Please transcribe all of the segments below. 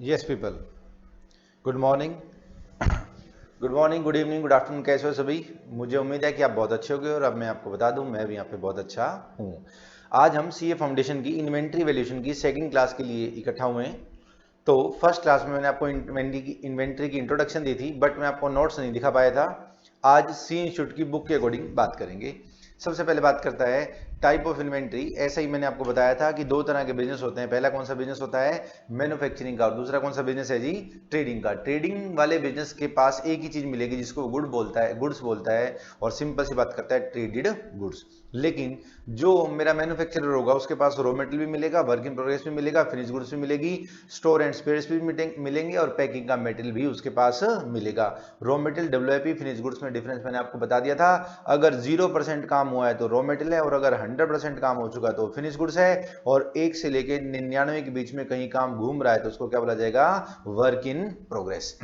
Yes people, good morning. Good morning, good evening, good afternoon. कैसे हो सभी? मुझे उम्मीद है कि आप बहुत अच्छे होंगे और अब मैं आपको बता दूं मैं भी यहाँ पे बहुत अच्छा हूँ। आज हम सीए फाउंडेशन की इन्वेंट्री वैल्यूएशन की सेकंड क्लास के लिए इकट्ठा हुए हैं। तो फर्स्ट क्लास में मैंने आपको इन्वेंट्री की इंट्रोडक्शन दी थी, बट मैं आपको नोट्स नहीं दिखा पाया था। आज सी इंस्टीट्यूट की बुक के अकॉर्डिंग बात करेंगे। सबसे पहले बात करता है टाइप ऑफ इन्वेंट्री। ऐसा ही मैंने आपको बताया था कि दो तरह के बिजनेस होते हैं। पहला कौन सा बिजनेस होता है? मैन्युफैक्चरिंग का। और दूसरा कौन सा बिजनेस है जी? ट्रेडिंग का। ट्रेडिंग वाले बिजनेस के पास एक ही चीज मिलेगी जिसको गुड्स बोलता है, और सिंपल सी बात करता है ट्रेडेड गुड्स। लेकिन जो मेरा मैन्युफैक्चरर होगा उसके पास रॉ मटेरियल भी मिलेगा, वर्क इन प्रोग्रेस भी मिलेगा, फिनिश गुड्स भी मिलेगी, स्टोर एंड स्पेयर्स भी मिलेंगे, और पैकिंग का मटेरियल भी उसके पास मिलेगा। Raw material WIP finish goods में डिफरेंस मैंने आपको बता दिया था। अगर 0% काम हुआ है तो रॉ मटेरियल है, और अगर 100% काम हो चुका तो फिनिश गुड्स है, और 1 से लेके 99 के बीच में कहीं काम घूम रहा है तो उसको क्या बोला जाएगा? Work in progress.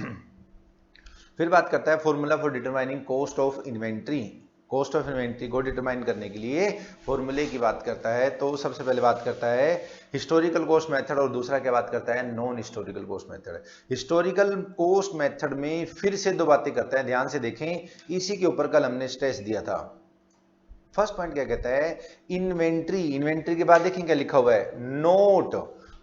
फिर बात करता है formula for determining cost of inventory. Cost of inventory को डिटरमाइन करने के लिए फॉर्मूले की बात करता है। तो सबसे पहले बात करता है हिस्टोरिकल कॉस्ट मेथड, और दूसरा क्या बात करता है? Non historical cost method. Historical cost method में फिर से दो बातें करता है, ध्यान से देखें। इसी के ऊपर कल हमने स्ट्रेस दिया था। फर्स्ट पॉइंट क्या कहता है? इन्वेंट्री। इन्वेंट्री के बाद देखें क्या लिखा हुआ है? नोट।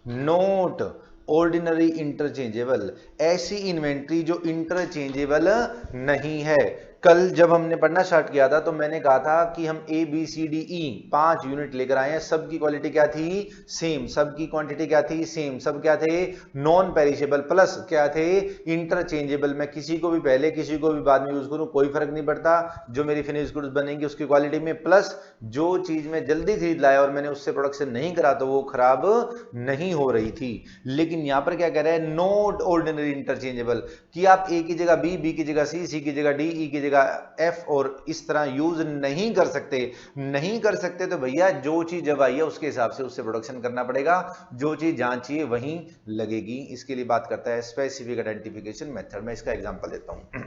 Note ordinary interchangeable. ऐसी इन्वेंट्री जो इंटरचेंजेबल नहीं है। कल जब हमने पढ़ना स्टार्ट किया था तो मैंने कहा था कि हम A B C D E 5 unit लेकर आए हैं। सबकी क्वालिटी क्या थी? सेम। सबकी क्वांटिटी क्या थी? सेम। सब क्या थे? नॉन पेरिशेबल, प्लस क्या थे? इंटरचेंजेबल। मैं किसी को भी पहले किसी को भी बाद में यूज करूं कोई फर्क नहीं पड़ता। जो मेरी फिनिश गुड्स बनेंगी उसकी क्वालिटी में, प्लस जो चीज मैं जल्दी खरीद लाया और मैंने उससे प्रोडक्शन नहीं करा तो वो खराब नहीं हो रही थी। लेकिन यहां पर क्या कह रहा है? नॉट ऑर्डिनरी इंटरचेंजेबल, कि आप ए की जगह बी, बी की जगह सी, सी की जगह डी, ई की जगह एफ और इस तरह यूज नहीं कर सकते। नहीं कर सकते तो भैया जो चीज जब आई है उसके हिसाब से उससे प्रोडक्शन करना पड़ेगा। जो चीज जहां चाहिए वहीं लगेगी। इसके लिए बात करता है स्पेसिफिक आइडेंटिफिकेशन मेथड। मैं इसका एग्जांपल देता हूं।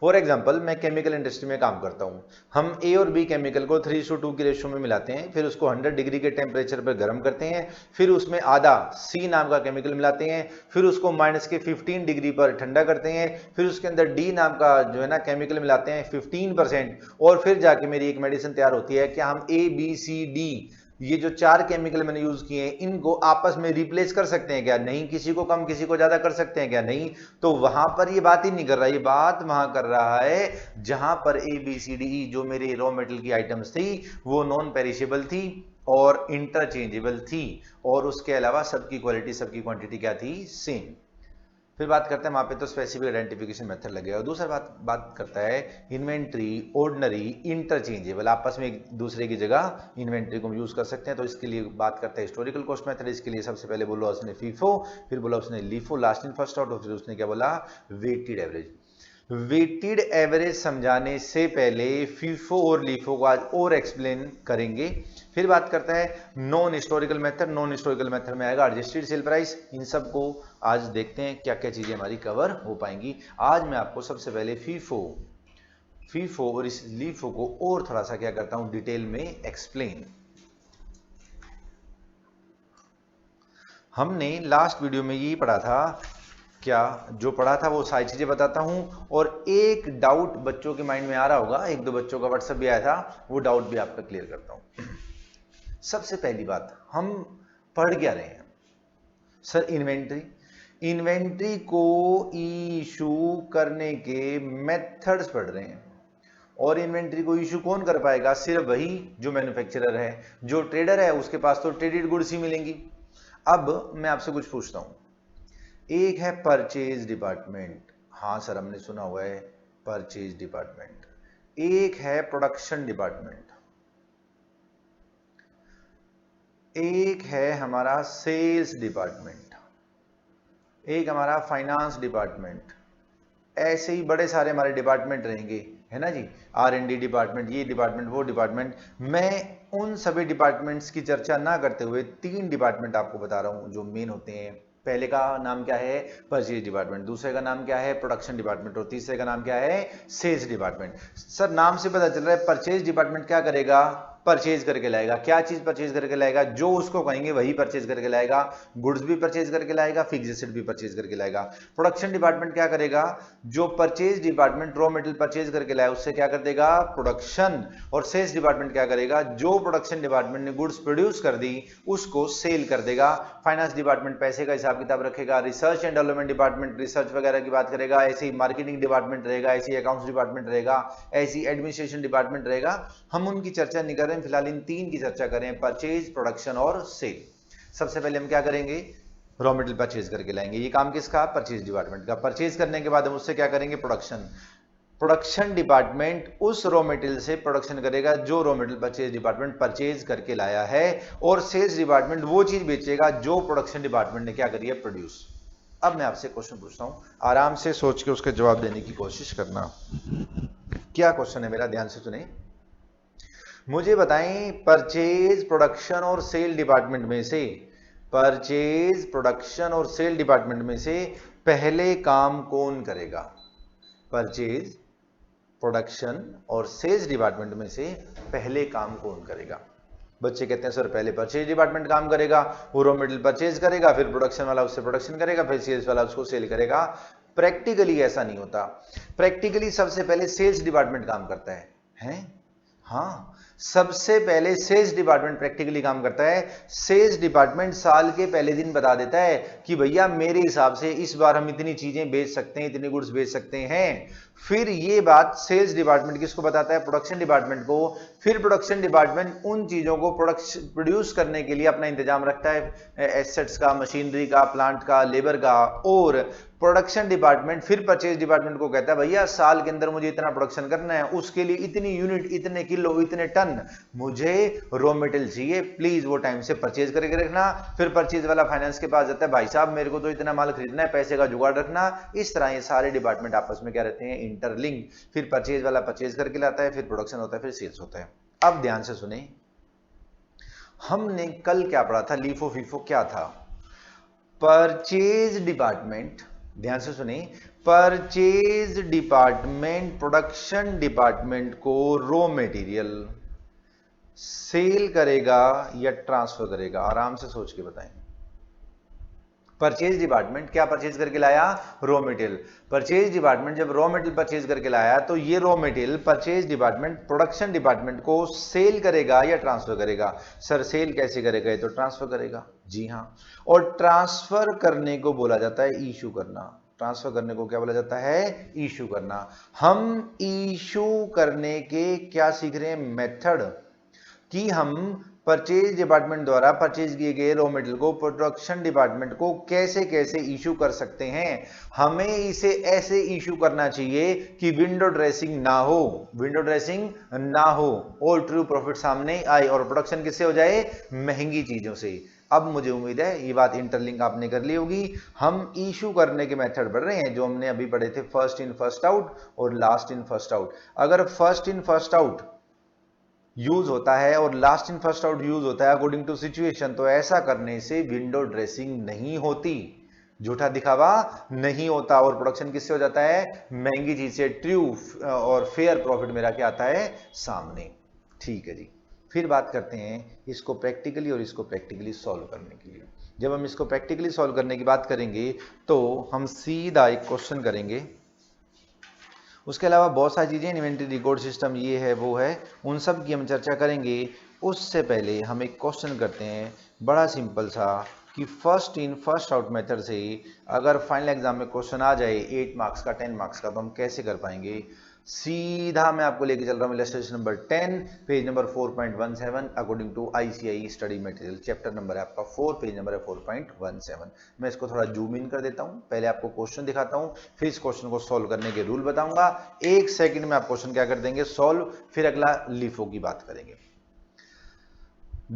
फॉर एग्जाम्पल, मैं केमिकल इंडस्ट्री में काम करता हूं। हम ए और बी केमिकल को 3:2 की रेशियो में मिलाते हैं, फिर उसको 100 डिग्री के टेम्परेचर पर गर्म करते हैं, फिर उसमें आधा सी नाम का केमिकल मिलाते हैं, फिर उसको माइनस के 15 डिग्री पर ठंडा करते हैं, फिर उसके अंदर डी नाम का जो है ना केमिकल मिलाते हैं 15%, और फिर जाके मेरी एक मेडिसिन तैयार होती है। क्या हम ए बी सी डी ये जो 4 केमिकल मैंने यूज किए हैं इनको आपस में रिप्लेस कर सकते हैं क्या? नहीं। किसी को कम किसी को ज्यादा कर सकते हैं क्या? नहीं। तो वहां पर ये बात ही नहीं कर रहा, ये बात वहां कर रहा है जहां पर ए बी सी डी ई जो मेरे रॉ मेटेरियल की आइटम्स थी वो नॉन पेरिशेबल थी और इंटरचेंजेबल थी, और उसके अलावा सबकी क्वालिटी सबकी क्वांटिटी क्या थी? सेम। फिर बात करते हैं वहां पे तो स्पेसिफिक आइडेंटिफिकेशन मेथड लगेगा। और दूसरा बात करता है इन्वेंट्री ऑर्डिनरी इंटरचेंजेबल। आपस में एक दूसरे की जगह इन्वेंट्री को यूज कर सकते हैं। तो इसके लिए बात करते हैं हिस्टोरिकल कॉस्ट मेथड। इसके लिए सबसे पहले बोला उसने फीफो, फिर बोला उसने LIFO, last in first out, और फिर उसने क्या बोला? Weighted average. वेटेड एवरेज समझाने से पहले फीफो और लीफो को आज और एक्सप्लेन करेंगे। फिर बात करता है non historical method. Non historical method में आएगा एडजस्टेड सेल प्राइस। इन सब को आज देखते हैं क्या क्या चीजें हमारी कवर हो पाएंगी। आज मैं आपको सबसे पहले फीफो फीफो और इस लीफो को और थोड़ा सा क्या करता हूं डिटेल में एक्सप्लेन। हमने लास्ट वीडियो में यही पढ़ा था। क्या जो पढ़ा था वो सारी चीजें बताता हूं, और एक डाउट बच्चों के माइंड में आ रहा होगा, एक दो बच्चों का व्हाट्सएप भी आया था, वो डाउट भी आपका क्लियर करता हूं। सबसे पहली बात, हम पढ़ क्या रहे हैं? Sir inventory. इन्वेंट्री को इशू करने के मेथड्स पढ़ रहे हैं। और इन्वेंट्री को इशू कौन कर पाएगा? सिर्फ वही जो मैन्युफैक्चरर है। जो ट्रेडर है उसके पास तो ट्रेडेड गुड्स ही मिलेंगी। अब मैं आपसे कुछ पूछता हूं। एक है परचेज डिपार्टमेंट। हाँ सर हमने सुना हुआ है परचेज डिपार्टमेंट। एक है प्रोडक्शन डिपार्टमेंट। एक है हमारा सेल्स डिपार्टमेंट। एक हमारा फाइनेंस डिपार्टमेंट। ऐसे ही बड़े सारे हमारे डिपार्टमेंट रहेंगे, है ना जी। R&D डिपार्टमेंट, ये डिपार्टमेंट, वो डिपार्टमेंट। मैं उन सभी डिपार्टमेंट्स की चर्चा ना करते हुए 3 डिपार्टमेंट आपको बता रहा हूं जो मेन होते हैं। पहले का नाम क्या है? Purchase department. दूसरे का नाम क्या है? Production department. और तीसरे का नाम क्या है? Sales department. सर नाम से पता चल रहा है परचेज डिपार्टमेंट क्या करेगा? परचेज करके लाएगा। क्या चीज परचेज करके लाएगा? जो उसको कहेंगे वही परचेज करके लाएगा। गुड्स भी परचेज करके लाएगा, फिक्स एसेट भी परचेज करके लाएगा। प्रोडक्शन डिपार्टमेंट क्या करेगा? जो purchase department raw material purchase करके लाया उससे क्या कर देगा? प्रोडक्शन। और सेल्स डिपार्टमेंट क्या करेगा? जो प्रोडक्शन डिपार्टमेंट ने गुड्स प्रोड्यूस कर दी उसको सेल कर देगा। फाइनेंस डिपार्टमेंट पैसे का हिसाब किताब रखेगा। Research and development department research वगैरह की बात करेगा। ऐसे ही मार्केटिंग डिपार्टमेंट रहेगा, ऐसी अकाउंट्स डिपार्टमेंट रहेगा, ऐसी एडमिनिस्ट्रेशन डिपार्टमेंट रहेगा। हम उनकी चर्चा नहीं कर रहे हैं, फिलहाल इन तीन की चर्चा करें, परचेज, प्रोडक्शन और सेल। सबसे पहले हम क्या करेंगे? रॉ मटेरियल परचेज करके लाएंगे। ये काम किसका? परचेज डिपार्टमेंट का। परचेज करने के बाद हम उससे क्या करेंगे? प्रोडक्शन। प्रोडक्शन डिपार्टमेंट उस रॉ मटेरियल से प्रोडक्शन करेगा जो raw material purchase department purchase करके लाया है। और सेल्स डिपार्टमेंट वो चीज बेचेगा जो प्रोडक्शन डिपार्टमेंट ने क्या करी है? प्रोड्यूस। अब मैं आपसे क्वेश्चन पूछता हूं, आराम से सोच के उसके जवाब देने की कोशिश करना। क्या क्वेश्चन है मेरा? ध्यान से सुने। मुझे बताएं, परचेज, प्रोडक्शन और सेल डिपार्टमेंट में से, परचेज, प्रोडक्शन और सेल डिपार्टमेंट में से पहले काम कौन करेगा? परचेज, प्रोडक्शन और सेल्स डिपार्टमेंट में से पहले काम कौन करेगा? बच्चे कहते हैं सर पहले परचेज डिपार्टमेंट काम करेगा, वो रॉ मटेरियल परचेज करेगा, फिर प्रोडक्शन वाला उससे प्रोडक्शन करेगा, फिर सेल्स वाला उसको सेल करेगा। प्रैक्टिकली ऐसा नहीं होता। प्रैक्टिकली सबसे पहले सेल्स डिपार्टमेंट काम करता है? हाँ, सबसे पहले सेल्स डिपार्टमेंट प्रैक्टिकली काम करता है। सेल्स डिपार्टमेंट साल के पहले दिन बता देता है कि भैया मेरे हिसाब से इस बार हम इतनी चीजें बेच सकते हैं, इतने गुड्स बेच सकते हैं। फिर ये बात सेल्स डिपार्टमेंट किसको बताता है? प्रोडक्शन डिपार्टमेंट को। फिर प्रोडक्शन डिपार्टमेंट उन चीजों को प्रोड्यूस करने के लिए अपना इंतजाम रखता है, एसेट्स का, मशीनरी का, प्लांट का, लेबर का। और प्रोडक्शन डिपार्टमेंट फिर परचेज डिपार्टमेंट को कहता है भैया साल के अंदर मुझे इतना प्रोडक्शन करना है, उसके लिए इतनी यूनिट, इतने किलो, इतने टन मुझे रॉ मटेरियल चाहिए, प्लीज वो टाइम से परचेज करके रखना। फिर परचेज वाला फाइनेंस के पास जाता है, भाई साहब मेरे को तो इतना माल खरीदना है, पैसे का जुगाड़ रखना। इस तरह ये सारे डिपार्टमेंट आपस में क्या रहते हैं? इंटरलिंक। फिर परचेज वाला परचेज करके लाता है, फिर प्रोडक्शन होता है, फिर सेल्स होता है। अब ध्यान से सुने, हमने कल क्या पढ़ा था? लीफो फीफो क्या था? परचेज डिपार्टमेंट, ध्यान से सुने, परचेज डिपार्टमेंट प्रोडक्शन डिपार्टमेंट को रॉ मटेरियल सेल करेगा या ट्रांसफर करेगा? आराम से सोच के बताएं। परचेज डिपार्टमेंट क्या परचेज करके लाया? Raw material. परचेज डिपार्टमेंट जब रॉ मटेरियल परचेज करके लाया तो ये raw material purchase department production department को सेल करेगा या ट्रांसफर करेगा? सर सेल कैसे करेगा? तो ट्रांसफर करेगा। जी हां, और ट्रांसफर करने को बोला जाता है इशू करना। ट्रांसफर करने को क्या बोला जाता है? इशू करना। हम इशू करने के क्या सीख रहे हैं? मेथड, कि हम परचेज डिपार्टमेंट द्वारा परचेज किए गए रॉ मटेरियल को प्रोडक्शन डिपार्टमेंट को कैसे कैसे इशू कर सकते हैं। हमें इसे ऐसे इशू करना चाहिए कि विंडो ड्रेसिंग ना हो, विंडो ड्रेसिंग ना हो, और ट्रू प्रॉफिट सामने आए, और प्रोडक्शन किससे हो जाए? महंगी चीजों से। अब मुझे उम्मीद है ये बात इंटरलिंक आपने कर ली होगी। हम इशू करने के मेथड पढ़ रहे हैं जो हमने अभी पढ़े थे, फर्स्ट इन फर्स्ट आउट और लास्ट इन फर्स्ट आउट। अगर first in first out use होता है और last in first out use होता है अकॉर्डिंग टू सिचुएशन, तो ऐसा करने से विंडो ड्रेसिंग नहीं होती, झूठा दिखावा नहीं होता, और प्रोडक्शन किससे हो जाता है? महंगी चीज से। ट्रू और फेयर प्रॉफिट मेरा क्या आता है? सामने। ठीक है जी, फिर बात करते हैं इसको प्रैक्टिकली और इसको प्रैक्टिकली सॉल्व करने के लिए। जब हम इसको प्रैक्टिकली सॉल्व करने की बात करेंगे तो हम सीधा एक क्वेश्चन करेंगे। उसके अलावा बहुत सारी चीज़ें, इन्वेंटरी रिकॉर्ड सिस्टम, ये है वो है, उन सब की हम चर्चा करेंगे। उससे पहले हम एक क्वेश्चन करते हैं बड़ा सिंपल सा, कि first in first out method से अगर फाइनल एग्जाम में क्वेश्चन आ जाए 8 मार्क्स का, 10 मार्क्स का, तो हम कैसे कर पाएंगे? सीधा मैं आपको लेके चल रहा हूँ illustration number 10, page number 4.17, according to ICI study material. Chapter number है आपका 4, पेज नंबर है 4.17। मैं इसको थोड़ा जूम इन कर देता हूँ, पहले आपको क्वेश्चन दिखाता हूँ, फिर इस क्वेश्चन को सॉल्व करने के रूल बताऊंगा। 1 सेकंड में आप क्वेश्चन क्या कर देंगे? सॉल्व। फिर अगला लीफो की बात करेंगे।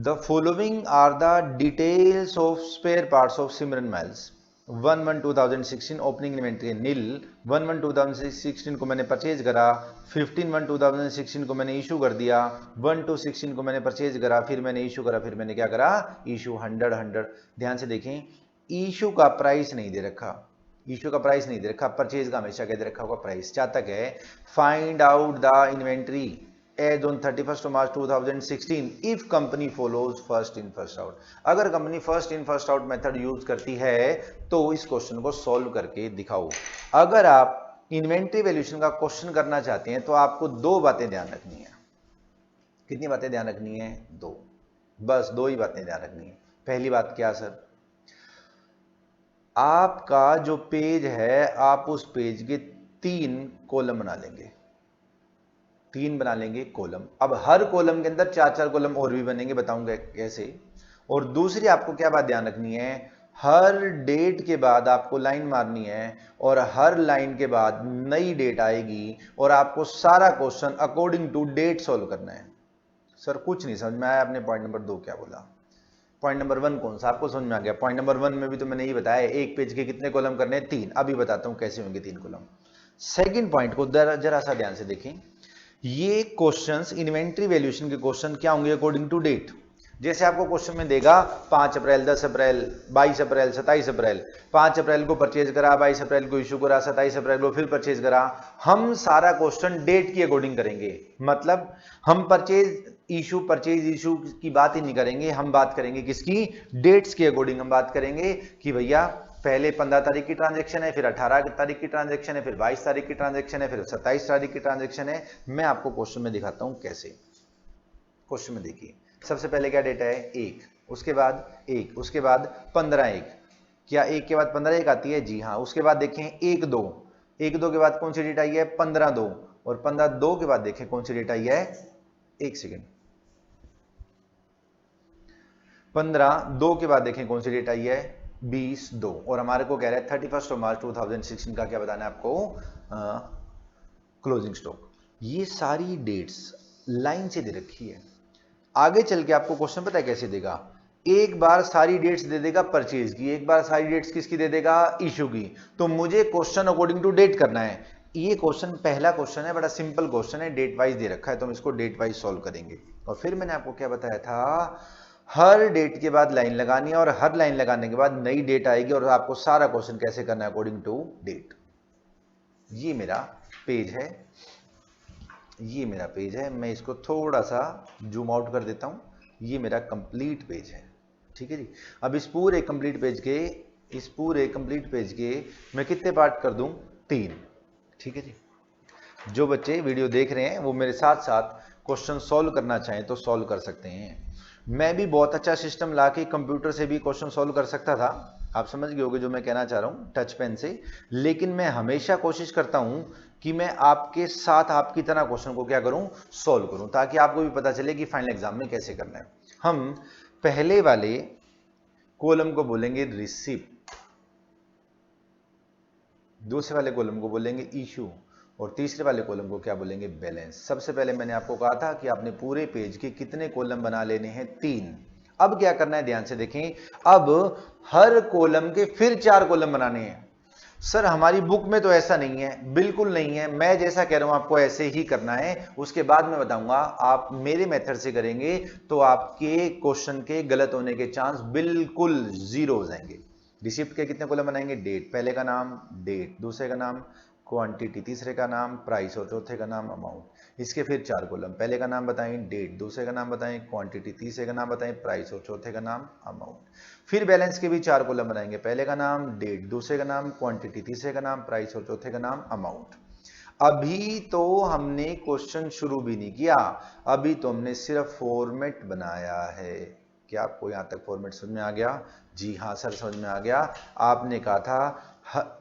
The following are the details of spare parts of Simran Miles। 1/1/2016 opening inventory nil. 1/1/2016 को मैंने परचेज करा, 15/1/2016 को मैंने इशू कर दिया, 1/2/16 को मैंने परचेज करा, फिर मैंने इशू करा, फिर मैंने क्या करा? इशू 100। ध्यान से देखें, इशू का प्राइस नहीं दे रखा, इशू का प्राइस नहीं दे रखा, परचेज का हमेशा क्या दे रखा होगा? प्राइस। क्या तक है? Find out the inventory. as on 31st March 2016 if company follows first in first out। अगर company first in first out method use करती है तो इस क्वेश्चन को सॉल्व करके दिखाओ। अगर आप इन्वेंट्री वैल्यूएशन का क्वेश्चन करना चाहते हैं तो आपको दो बातें ध्यान रखनी है। कितनी बातें ध्यान रखनी है? दो, बस दो ही बातें ध्यान रखनी है। पहली बात क्या सर? आपका जो पेज है आप उस पेज के 3 कॉलम बना लेंगे, 3 बना लेंगे कॉलम। अब हर कॉलम के अंदर 4-4 कॉलम और भी बनेंगे, बताऊंगा कैसे। और दूसरी आपको क्या बात ध्यान रखनी है, हर डेट के बाद आपको लाइन मारनी है और हर लाइन के बाद नई डेट आएगी और आपको सारा question according to date solve करना है। सर कुछ नहीं समझ में आया, आपने पॉइंट नंबर 2 क्या बोला? पॉइंट नंबर 1 कौन सा आपको समझ में आ गया? पॉइंट नंबर 1 में भी तो मैंने यही बताया, एक पेज के कितने कॉलम करने हैं? 3। अभी बताता हूं कैसे होंगे 3 कॉलम। सेकंड पॉइंट को जरा सा ध्यान से देखें। ये क्वेश्चंस इन्वेंट्री वैल्यूएशन के क्वेश्चन क्या होंगे? According to date. जैसे आपको क्वेश्चन में देगा 5 अप्रैल, 10 अप्रैल, 22 अप्रैल, 27 अप्रैल। 5 अप्रैल को परचेज करा, 22 अप्रैल को इशू करा, 27 अप्रैल को फिर परचेज करा। हम सारा क्वेश्चन डेट की अकॉर्डिंग करेंगे। मतलब हम परचेज इशू की बात ही नहीं करेंगे, हम बात करेंगे किसकी? डेट्स के अकॉर्डिंग हम बात करेंगे कि भैया पहले 15 तारीख की ट्रांजैक्शन है, फिर 18 तारीख की ट्रांजैक्शन है, फिर 22 तारीख की ट्रांजैक्शन है, फिर 27 तारीख की ट्रांजैक्शन है। मैं आपको क्वेश्चन में दिखाता हूं कैसे। क्वेश्चन में देखिए, सबसे पहले क्या डेटा है? 1, उसके बाद 1, उसके बाद 15/1। क्या 1 के बाद 15/1 आती है? जी हाँ। उसके बाद देखें 1/2, 1/2 के बाद कौन सी डेट आई है? 15/2। और 15/2 के बाद देखें कौन सी डेट आई है? 1 सेकेंड, 15/2 के बाद देखें कौन सी डेट आई है? 20/2। और हमारे को कह रहा है 31 मार्च 2016 का क्या बताना है आपको? Closing stock. ये सारी डेट्स लाइन से दे रखी है। आगे चल के आपको क्वेश्चन पता है कैसे देगा? एक बार सारी डेट्स दे देगा परचेज की, एक बार सारी डेट्स किसकी दे देगा? इशू की। तो मुझे क्वेश्चन अकॉर्डिंग टू डेट करना है। ये क्वेश्चन पहला क्वेश्चन है, बड़ा सिंपल क्वेश्चन है, डेट वाइज दे रखा है, तो हम इसको डेट वाइज सॉल्व करेंगे। और फिर मैंने आपको क्या बताया था? हर डेट के बाद लाइन लगानी है और हर लाइन लगाने के बाद नई डेट आएगी और आपको सारा क्वेश्चन कैसे करना है? According to date. ये मेरा पेज है, ये मेरा पेज है। मैं इसको थोड़ा सा जूम आउट कर देता हूं। ये मेरा कंप्लीट पेज है, ठीक है जी। अब इस पूरे कंप्लीट पेज के मैं कितने पार्ट कर दूं? 3, ठीक है जी। जो बच्चे वीडियो देख रहे हैं वो मेरे साथ साथ क्वेश्चन सॉल्व करना चाहें तो सॉल्व कर सकते हैं। मैं भी बहुत अच्छा सिस्टम ला के कंप्यूटर से भी क्वेश्चन सॉल्व कर सकता था, आप समझ गए होंगे जो मैं कहना चाह रहा हूं, टच पेन से। लेकिन मैं हमेशा कोशिश करता हूं कि मैं आपके साथ आपकी तरह क्वेश्चन को क्या करूं? सॉल्व करूं, ताकि आपको भी पता चले कि फाइनल एग्जाम में कैसे करना है। हम पहले वाले कॉलम को बोलेंगे रिसिप्ट, दूसरे वाले कॉलम को बोलेंगे इशू और तीसरे वाले कॉलम को क्या बोलेंगे? बैलेंस। सबसे पहले मैंने आपको कहा था कि आपने पूरे पेज के कितने कॉलम बना लेने हैं? 3। अब क्या करना है? ध्यान से देखें। अब हर कॉलम के फिर 4 कॉलम बनाने हैं। सर हमारी बुक में तो ऐसा नहीं है, बिल्कुल नहीं है। मैं जैसा कह रहा हूं आपको ऐसे ही करना है, उसके बाद मैं बताऊंगा। आप मेरे मेथड से करेंगे तो आपके क्वेश्चन के गलत होने के चांस बिल्कुल 0 हो जाएंगे। रिसिप्ट के कितने कॉलम बनाएंगे? डेट, पहले का नाम डेट, दूसरे का नाम क्वांटिटी, तीसरे का नाम प्राइस और चौथे का नाम अमाउंट। इसके फिर 4 कॉलम, पहले का नाम बताएं डेट, दूसरे का नाम बताएं क्वांटिटी, तीसरे का नाम बताएं प्राइस और चौथे का नाम अमाउंट। फिर बैलेंस के भी 4 कॉलम बनाएंगे, पहले का नाम डेट, दूसरे का नाम क्वांटिटी, तीसरे का नाम प्राइस और चौथे का नाम अमाउंट। अभी तो हमने क्वेश्चन शुरू भी नहीं किया, अभी तो हमने सिर्फ फॉर्मेट बनाया है। क्या आपको यहां तक फॉर्मेट समझ में आ गया? जी हाँ सर समझ में आ गया। आपने कहा था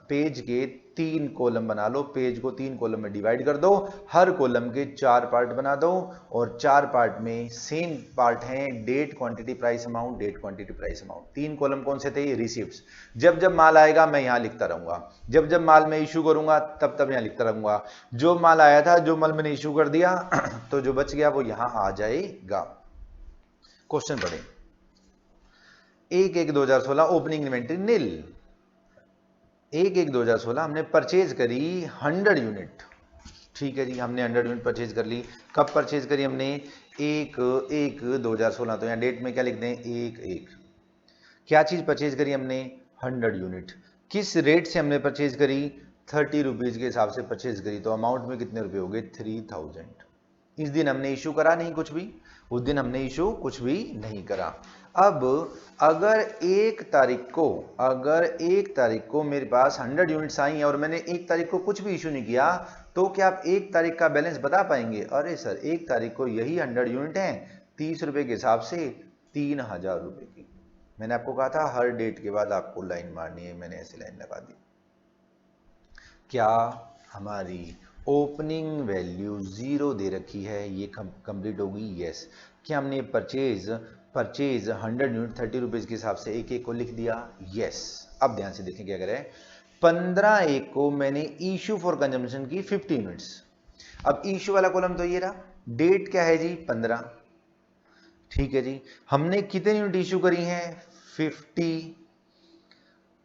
पेज के 3 कॉलम बना लो, पेज को 3 कॉलम में डिवाइड कर दो, हर कॉलम के 4 पार्ट बना दो और 4 पार्ट में सेम पार्ट हैं date, quantity, price, amount, date, quantity, price, amount. 3 column कौन से थे? रिसिप्ट्स। जब जब माल आएगा मैं यहां लिखता रहूंगा, जब जब माल मैं इशू करूंगा तब तब यहां लिखता रहूंगा। जो माल आया था, जो माल मैंने इशू कर दिया तो जो बच गया वो यहां आ जाएगा। क्वेश्चन पढ़े। 1/1/2016 ओपनिंग इन्वेंट्री नील। 1/1/2016 हमने परचेज करी 100 यूनिट, ठीक है जी। हमने 100 यूनिट परचेज कर ली। कब परचेज करी हमने? 1/1/2016। तो यहाँ डेट में क्या लिख दें? 1/1। क्या चीज परचेज करी हमने? 100 यूनिट। किस रेट से हमने परचेज करी? 30 रुपीज के हिसाब से परचेज करी। तो अमाउंट में कितने रुपए हो गए? 3000। इस दिन हमने इशू करा नहीं कुछ भी, उस दिन हमने इशू कुछ भी नहीं करा। अब अगर एक तारीख को मेरे पास 100 यूनिट्स आई हैं और मैंने एक तारीख को कुछ भी इशू नहीं किया, तो क्या आप एक तारीख का बैलेंस बता पाएंगे? अरे सर, एक तारीख को यही 100 यूनिट हैं, 30 रुपए के हिसाब से 3000 रुपए की। मैंने आपको कहा था हर डेट के बाद आपको लाइन मारनी है, मैंने ऐसी लाइन लगा दी। क्या हमारी ओपनिंग वैल्यू 0 दे रखी है, ये कंप्लीट होगी? यस। क्या हमने परचेज 100 यूनिट 30 रुपीज के हिसाब से एक एक को लिख दिया? यस। अब ध्यान से देखें क्या करें। 15/1 को मैंने इशू फॉर कंजम्पशन की 50 यूनिट्स। अब इशू वाला कॉलम तो ये रहा, डेट क्या है जी? 15। ठीक है जी, हमने कितने यूनिट इशू करी हैं? 50।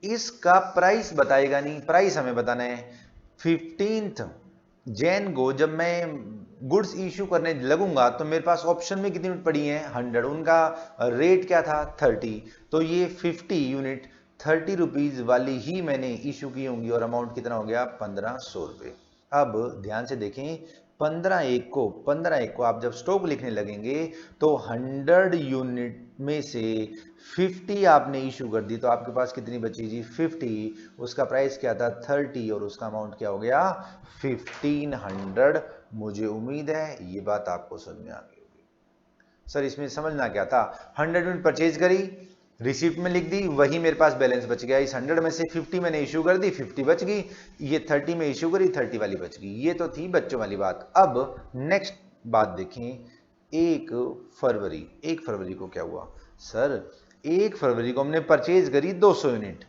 इसका प्राइस बताएगा नहीं, प्राइस हमें बताना है। 15th जैन को जब मैं गुड्स इशू करने लगूंगा तो मेरे पास ऑप्शन में कितनी यूनिट पड़ी हैं? 100। उनका रेट क्या था? 30। तो ये 50 यूनिट 30 रुपीज वाली ही मैंने इशू की होंगी और अमाउंट कितना हो गया? 1500 रुपये। अब ध्यान से देखें, 15/1 को आप जब स्टॉक लिखने लगेंगे तो 100 यूनिट में से 50 आपने इशू कर दी, तो आपके पास कितनी बची जी? 50। उसका प्राइस क्या था? 30 और उसका अमाउंट क्या हो गया? 1500। मुझे उम्मीद है ये बात आपको समझ में आ गई होगी। सर इसमें समझना क्या था? 100 यूनिट परचेज करी, रिसिप्ट में लिख दी, वही मेरे पास बैलेंस बच गया। इस 100 में से 50 मैंने इशू कर दी, 50 बच गई। ये 30 में इशू करी, 30 वाली बच गई। ये तो थी बच्चों वाली बात। अब नेक्स्ट बात देखें, 1 फरवरी। 1 फरवरी को क्या हुआ? सर 1 फरवरी को हमने परचेज करी 200 यूनिट।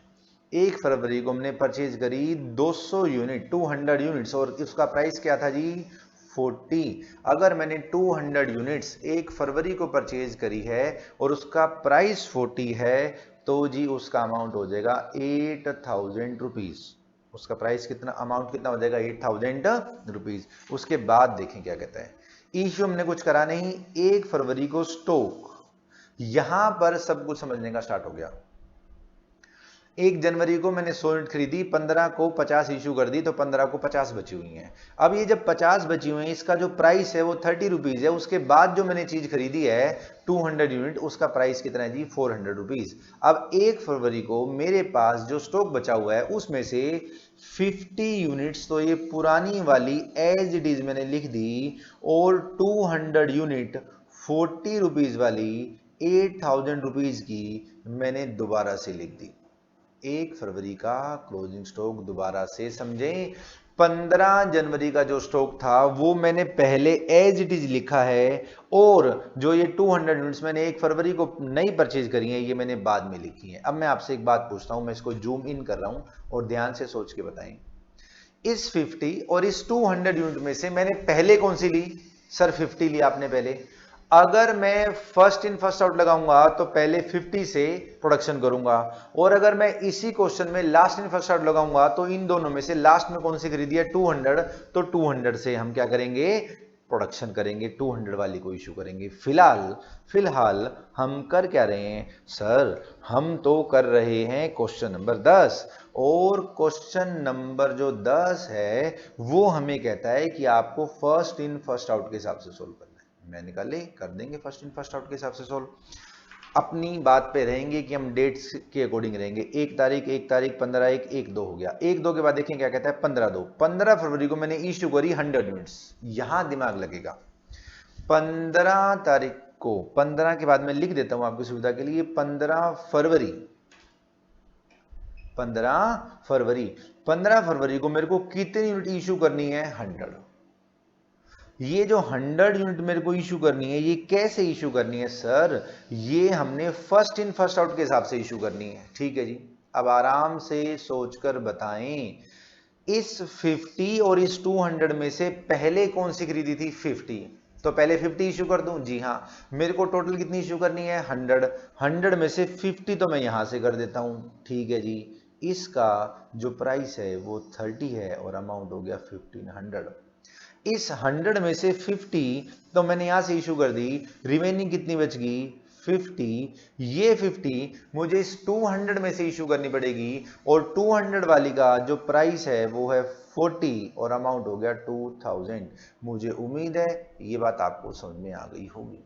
1 फरवरी को हमने परचेज करी 200 यूनिट, 200 यूनिट्स, और उसका प्राइस क्या था जी? 40। अगर मैंने 200 यूनिट्स 1 फरवरी को परचेज करी है और उसका प्राइस 40 है, तो जी उसका अमाउंट हो जाएगा 8000 रुपीज। उसका प्राइस कितना, अमाउंट कितना हो जाएगा? 8000 रुपीज। उसके बाद देखें क्या कहता है। इश्यू हमने कुछ करा नहीं, 1 फरवरी को स्टॉक, यहां पर सब कुछ समझने का स्टार्ट हो गया। 1 जनवरी को मैंने 100 यूनिट खरीदी, 15 को 50 इशू कर दी, तो 15 को 50 बची हुई हैं। अब ये जब 50 बची हुई हैं, इसका जो प्राइस है वो 30 रुपीज है। उसके बाद जो मैंने चीज खरीदी है 200 यूनिट, उसका प्राइस कितना है जी? 400 रुपीज। अब 1 फरवरी को मेरे पास जो स्टॉक बचा हुआ है उसमें से 50 यूनिट्स तो ये पुरानी वाली एज इट इज मैंने लिख दी, और 200 यूनिट 40 रुपीज वाली 8000 रुपीज की मैंने दोबारा से लिख दी। 1 फरवरी का क्लोजिंग स्टॉक दोबारा से समझें। 15 जनवरी का जो स्टॉक था वो मैंने पहले एज इट इज लिखा है, और जो ये 200 यूनिट्स मैंने 1 फरवरी को नई परचेज करी है ये मैंने बाद में लिखी है। अब मैं आपसे एक बात पूछता हूं, मैं इसको जूम इन कर रहा हूं और ध्यान से सोच के बताएं। इस 50 और इस 200 यूनिट में से मैंने पहले कौन सी ली? सर 50 ली आपने पहले। अगर मैं फर्स्ट इन फर्स्ट आउट लगाऊंगा तो पहले 50 से प्रोडक्शन करूंगा, और अगर मैं इसी क्वेश्चन में लास्ट इन फर्स्ट आउट लगाऊंगा तो इन दोनों में से लास्ट में कौन सी खरीदी है? 200। तो 200 से हम क्या करेंगे? प्रोडक्शन करेंगे, 200 वाली को इशू करेंगे। फिलहाल हम कर क्या रहे हैं? सर हम तो कर रहे हैं क्वेश्चन नंबर 10, और क्वेश्चन नंबर जो 10 है वो हमें कहता है कि आपको फर्स्ट इन फर्स्ट आउट के हिसाब से सोल्व करना है। मैं निकाले कर देंगे फर्स्ट इन फर्स्ट आउट के हिसाब से सोल्व। अपनी बात पे रहेंगे कि हम डेट्स के अकॉर्डिंग रहेंगे। 1 तारीख 15/1 1/2 हो गया। 1/2 के बाद देखें क्या कहता है? 15/2। 15 फरवरी को मैंने इशू करी 100 यूनिट्स। यहां दिमाग लगेगा। 15 तारीख को, 15 के बाद मैं लिख देता हूं आपकी सुविधा के लिए 15 फरवरी। 15 फरवरी को मेरे को कितनी यूनिट इशू करनी है? 100। ये जो 100 यूनिट मेरे को इशू करनी है, ये कैसे इशू करनी है? सर ये हमने फर्स्ट इन फर्स्ट आउट के हिसाब से इशू करनी है। ठीक है जी, अब आराम से सोचकर बताएं। इस 50 और इस 200 में से पहले कौन सी खरीदी थी? 50। तो पहले 50 इशू कर दूं? जी हाँ। मेरे को टोटल कितनी इशू करनी है? 100। 100 में से 50 तो मैं यहां से कर देता हूं। ठीक है जी, इसका जो प्राइस है वो 30 है और अमाउंट हो गया 1500। इस 100 में से 50 तो मैंने यहां से इशू कर दी, रिमेनिंग कितनी बच गई? 50। ये 50 मुझे इस 200 में से इशू करनी पड़ेगी, और 200 वाली का जो प्राइस है वो है 40 और अमाउंट हो गया 2000। मुझे उम्मीद है ये बात आपको समझ में आ गई होगी।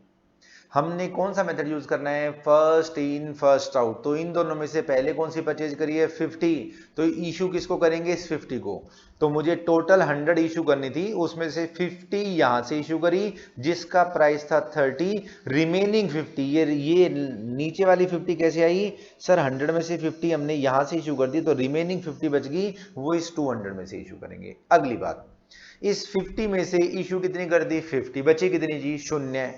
हमने कौन सा मेथड यूज करना है, फर्स्ट इन फर्स्ट आउट। तो इन दोनों में से पहले कौन सी परचेज करी है, 50। तो इशू किसको करेंगे, इस 50 को। तो मुझे टोटल 100 इशू करनी थी, उसमें से 50 यहां से इशू करी जिसका प्राइस था 30। रिमेनिंग 50 ये नीचे वाली 50 कैसे आई सर, 100 में से 50 हमने यहां से इशू कर दी तो रिमेनिंग 50 बच गई, वो इस 200 में से इशू करेंगे। अगली बात, इस 50 में से इशू कितनी कर दी, 50 बची कितनी जी, शून्य।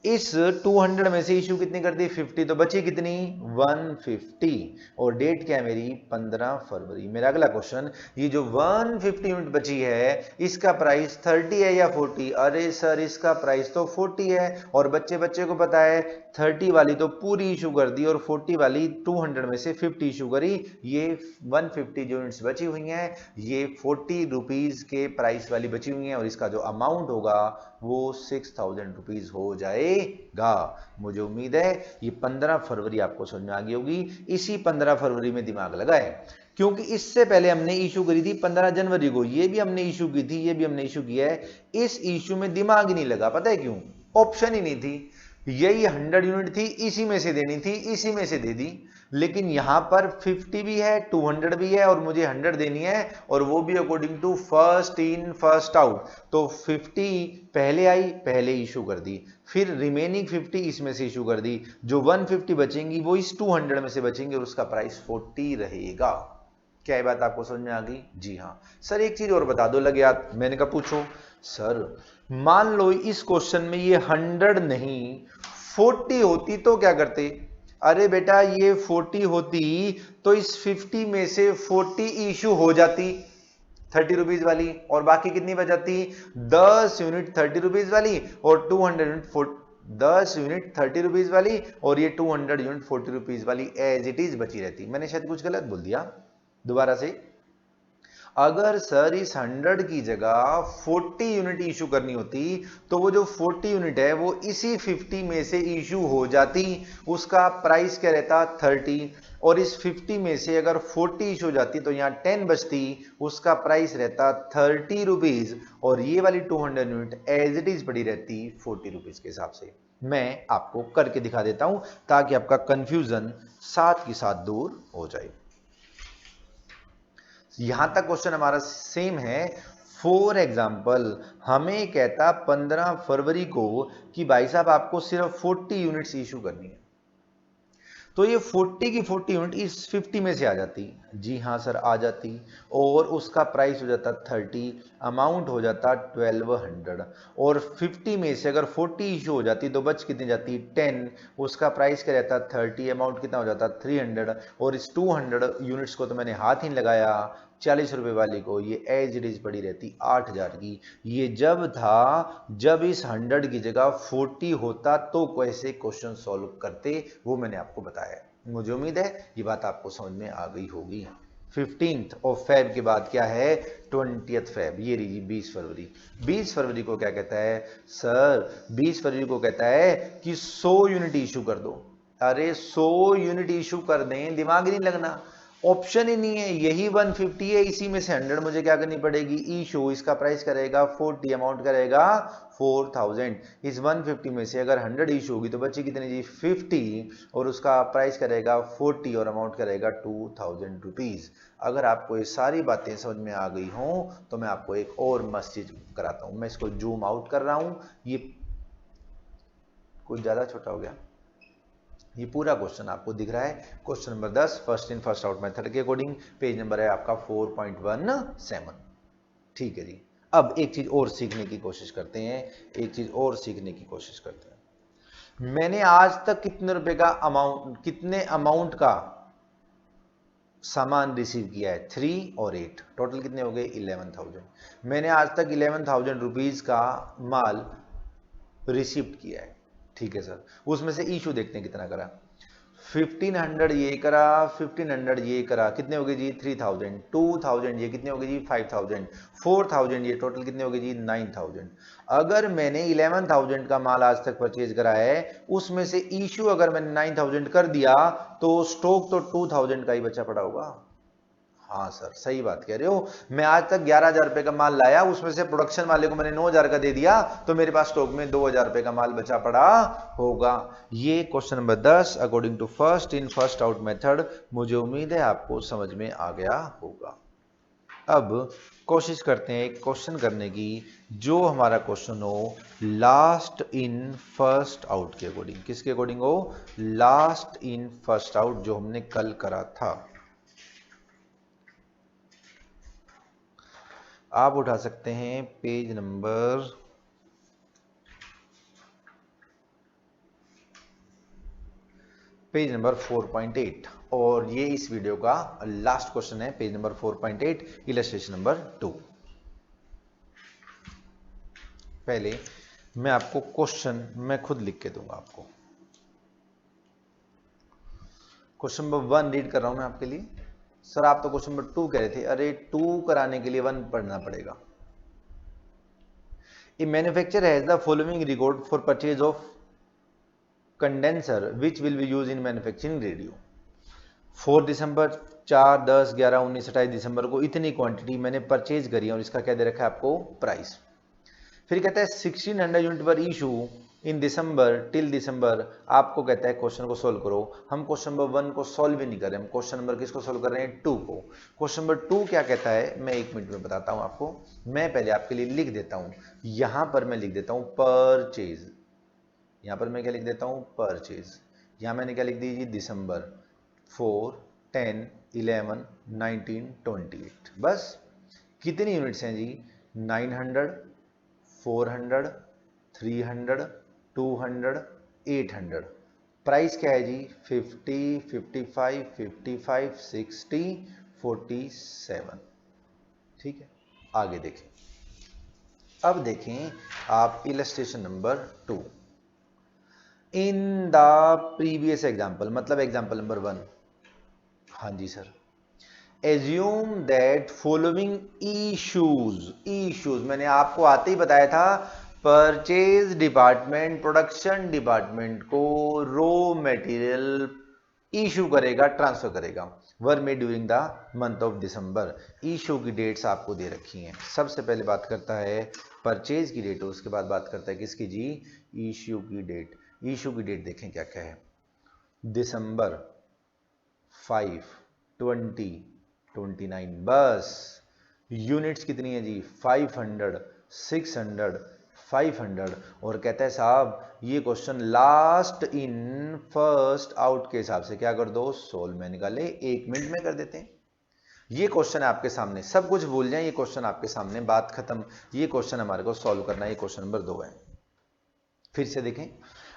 इस 200 में से इशू कितनी कर दी, 50, तो बची कितनी, 150। और डेट क्या है मेरी, 15 फरवरी। मेरा अगला क्वेश्चन, ये जो 150 यूनिट बची है इसका प्राइस 30 है या 40? अरे सर इसका प्राइस तो 40 है, और बच्चे बच्चे को पता है 30 वाली तो पूरी इशू कर दी और 40 वाली 200 में से 50 इशू करी। ये 150 जो यूनिट्स बची हुई हैं ये 40 रुपीज के प्राइस वाली बची हुई हैं, और इसका जो अमाउंट होगा वो 6000 रुपीज हो जाएगा। मुझे उम्मीद है ये 15 फरवरी आपको समझ में आ गई होगी। इसी 15 फरवरी में दिमाग लगाए, क्योंकि इससे पहले हमने इशू करी थी 15 जनवरी को, ये भी हमने इशू की थी, ये भी हमने इशू किया है। इस इशू में दिमाग ही नहीं लगा, पता है क्यों, ऑप्शन ही नहीं थी। यही 100 यूनिट थी, इसी में से देनी थी, इसी में से दे दी। लेकिन यहां पर 50 भी है, 200 भी है, और मुझे 100 देनी है, और वो भी according to first in first out. तो 50 पहले आई, पहले इशू कर दी, फिर रिमेनिंग 50 इसमें से इशू कर दी। जो 150 बचेंगी वो इस 200 में से बचेंगे, और उसका प्राइस 40 रहेगा। क्या ये बात आपको समझ में आ गई? जी हाँ सर, एक चीज और बता दो लगे याद। मैंने कहा पूछो सर, मान लो इस क्वेश्चन में ये 100 नहीं 40 होती तो क्या करते? अरे बेटा ये 40 होती तो इस 50 में से 40 इशू हो जाती 30 रुपीज वाली, और बाकी कितनी बच जाती, 10 यूनिट 30 रुपीज वाली और 200 यूनिट 10 यूनिट 30 रुपीज वाली, और ये 200 यूनिट 40 रुपीज वाली एज इट इज बची रहती। मैंने शायद कुछ गलत बोल दिया, दोबारा से। अगर सर इस 100 की जगह 40 यूनिट इशू करनी होती तो वो जो 40 यूनिट है वो इसी 50 में से इशू हो जाती, उसका प्राइस क्या रहता 30, और इस 50 में से अगर 40 इशू हो जाती तो यहाँ 10 बचती, उसका प्राइस रहता 30 रुपीज, और ये वाली 200 यूनिट एज इट इज पड़ी रहती 40 रुपीज के हिसाब से। मैं आपको करके दिखा देता हूं ताकि आपका कंफ्यूजन साथ के साथ दूर हो जाए। यहां तक क्वेश्चन हमारा सेम है। फॉर एग्जाम्पल हमें कहता 15 फरवरी को कि भाई साहब आपको सिर्फ 40 यूनिट्स इशू करनी है, तो ये 40 की 40 यूनिट इस 50 में से आ जाती। जी हाँ सर आ जाती, और उसका प्राइस हो जाता 30, अमाउंट हो जाता 1200, और 50 में से अगर 40 इशू हो जाती तो बच कितनी जाती 10, उसका प्राइस क्या रहता 30, अमाउंट कितना हो जाता 300, और इस 200 यूनिट्स को तो मैंने हाथ ही लगाया 40 रुपए वाली को, ये एज इट इज पड़ी रहती 8000 की। ये जब था जब इस 100 की जगह 40 होता तो कैसे क्वेश्चन सॉल्व करते, वो मैंने आपको बताया। मुझे उम्मीद है ये बात आपको समझ में आ गई होगी। 15th ऑफ फेब के बाद क्या है, 20th फेब, ये रही 20 फरवरी। 20 फरवरी को क्या कहता है सर, 20 फरवरी को कहता है कि 100 यूनिट इशू कर दो। अरे 100 यूनिट इशू कर दें, दिमाग नहीं लगना, ऑप्शन ही नहीं है, यही 150 है, इसी में से 100 मुझे क्या करनी पड़ेगी, इशू। इसका प्राइस करेगा 40, अमाउंट करेगा 4000। इस 150 में से अगर 100 इशू होगी तो बची कितनी जी 50, और उसका प्राइस करेगा 40 और अमाउंट करेगा 2000 रुपीज। अगर आपको ये सारी बातें समझ में आ गई हों तो मैं आपको एक और मस्त चीज कराता हूं। मैं इसको जूम आउट कर रहा हूं, ये कुछ ज्यादा छोटा हो गया। ये पूरा क्वेश्चन आपको दिख रहा है, question number 10 first in first out method के अकॉर्डिंग, पेज नंबर है आपका 4.17। ठीक है जी। अब एक चीज और सीखने की कोशिश करते हैं, एक चीज और सीखने की कोशिश करते हैं। मैंने आज तक कितने रुपए का अमाउंट, कितने अमाउंट का सामान रिसीव किया है, 3 और 8, टोटल कितने हो गए 11000। मैंने आज तक 11000 रुपीज का माल रिसीव किया है, ठीक है सर। उसमें से इशू देखते हैं कितना करा, 1500 ये करा, 1500 ये करा, कितने हो गए जी 3000, 2000 ये कितने हो गए जी 5000, 4000 ये टोटल कितने हो गए जी 9000। अगर मैंने 11000 का माल आज तक परचेज करा है, उसमें से इशू अगर मैंने 9000 कर दिया तो स्टॉक तो 2000 का ही बचा पड़ा होगा। हाँ सर, सही बात कह रहे हो। मैं आज तक 11,000 रुपए का माल लाया, उसमें से प्रोडक्शन वाले को मैंने 9,000 का दे दिया, तो मेरे पास स्टॉक में 2,000 रुपए का माल बचा पड़ा होगा। ये question number 10 according to first in first out method. मुझे उम्मीद है आपको समझ में आ गया होगा। अब कोशिश करते हैं एक क्वेश्चन करने की जो हमारा क्वेश्चन हो लास्ट इन फर्स्ट आउट के अकॉर्डिंग। किसके अकॉर्डिंग हो? लास्ट इन फर्स्ट आउट, जो हमने कल करा था। आप उठा सकते हैं पेज नंबर 4.8 और ये इस वीडियो का लास्ट क्वेश्चन है, पेज नंबर 4.8 इलस्ट्रेशन नंबर 2। पहले मैं आपको क्वेश्चन मैं खुद लिख के दूंगा आपको। क्वेश्चन नंबर 1 रीड कर रहा हूं मैं आपके लिए। सर आप तो क्वेश्चन नंबर 2 कह रहे थे। अरे 2 कराने के लिए 1 पढ़ना पड़ेगा। A manufacturer has the following record for purchase of condenser which will be use in manufacturing radio. 4 दिसंबर, 4, 10, 11, 19, 28 दिसंबर को इतनी क्वांटिटी मैंने परचेज करी है और इसका क्या दे रखा है आपको? प्राइस। फिर कहता है 1600 यूनिट पर इशू इन दिसंबर टिल दिसंबर। आपको कहता है क्वेश्चन को सोल्व करो। हम क्वेश्चन नंबर 1 को सोल्व ही नहीं कर रहे, हम क्वेश्चन नंबर किसको सोल्व कर रहे हैं? 2 को। क्वेश्चन नंबर 2 क्या कहता है मैं 1 मिनट में बताता हूं आपको। मैं पहले आपके लिए लिख देता हूं। यहां पर मैं लिख देता हूं परचेज। यहां पर मैं क्या लिख देता हूं? परचेज। यहां मैंने क्या लिख दी जी? दिसंबर 4, 10, 11, 19, 28। बस। कितनी यूनिट्स हैं जी? 900, 400, 300, 200, 800। प्राइस क्या है जी? 50, 55, 55, 60, 47। ठीक है, आगे देखें। अब देखें आप illustration number 2। In the previous example, मतलब एग्जाम्पल नंबर 1। हाँ जी sir. Assume that following issues मैंने आपको आते ही बताया था। परचेज डिपार्टमेंट प्रोडक्शन डिपार्टमेंट को रॉ मटेरियल इशू करेगा, ट्रांसफर करेगा। Were made during the month of December. Issue की डेट्स आपको दे रखी हैं। सबसे पहले बात करता है परचेज की डेट, उसके बाद बात करता है किसकी जी? इशू की डेट। इशू की डेट देखें क्या क्या है। दिसंबर 5, 20, 29। बस। यूनिट्स कितनी है जी? 500, 600, 500। और कहता है साहब ये question last in first out के हिसाब से क्या कर दो? सोल्व में निकाले 1 मिनट में कर देते हैं। ये क्वेश्चन है आपके सामने, सब कुछ भूल जाए, ये क्वेश्चन आपके सामने, बात खत्म। ये क्वेश्चन हमारे को सॉल्व करना है। ये क्वेश्चन नंबर 2 है। फिर से देखें,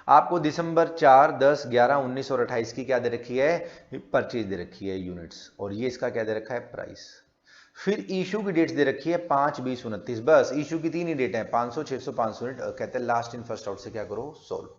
आपको दिसंबर 4, 10, 11, 19 और 28 की क्या दे रखी है? परचेज दे रखी है यूनिट्स, और ये इसका क्या दे रखा है? प्राइस। फिर इशू की डेट्स दे रखी है 5, 20, 29। बस इशू की 3 ही डेट है, 500, 600, 500 यूनिट। कहते हैं लास्ट इन फर्स्ट आउट से क्या करो? सोल्व।